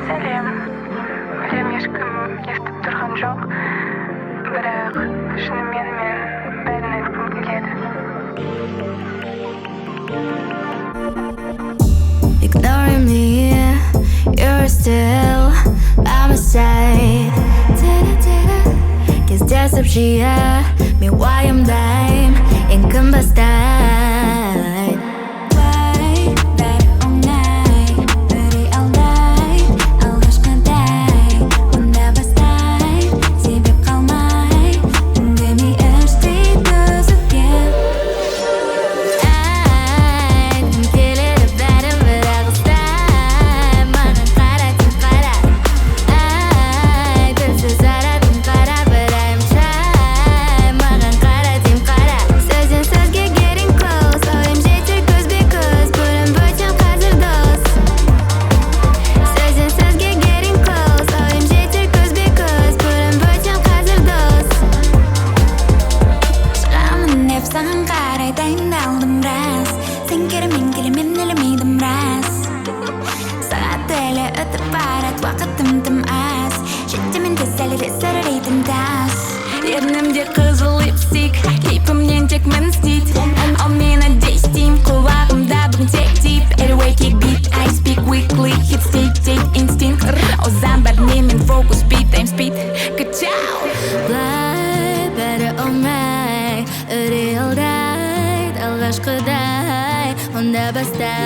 сәлем. Білем ешкім естіп тұрған жоқ, бірақ шынымен мен бәрін айтқым келеді. Ignoring me, you're still by my side. Кездесіп жиі, мен уайымдайм, ең кім бастайд. Былай, бәрі оңай, үрей алдайд, алғашқыдай. Онда бастайын, себеп қалмай, үндемей іштей төзілген. Айтқым келеді бәрі бірақ ұстай, маған қара тек қара. Тілсіз аратым қара бір айымшай, маған қара тем қара. Сөзден сөзге getting close, ойым жетер көзбе-көз, бөлім бөлсем қазір дос. Сөзден сөзге getting close, ойым жетер көзбе-көз, бөлім бөлсем қазір дос. Шығамын деп саған қарай дайындалдым рас, сен келемен келемен ілмейдім рас. Сағат әлі өтіп барат, уақытым тым аз, жетемен тез әлі де сірірейтін тас. Ернімде қызыл липстик, кейпімнен тек мін стит. Ал мені дейстейм, құлағымда бүгін тек тип. Airway kick beat, I speak weekly, hit state instinct. Озан бәріне мен focus beat, time speed, качау. Былай, бәрі оңай, үрей алдайд, алғашқыдай. Онда бастайын,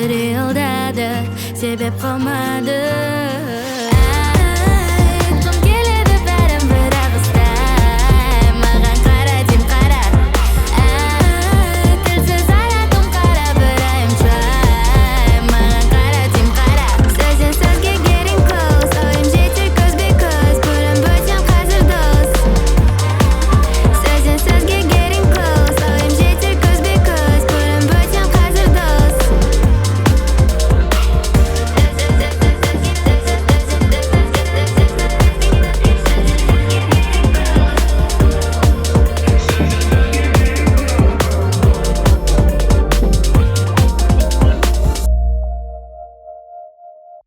үрей алдады, себеп қалмады.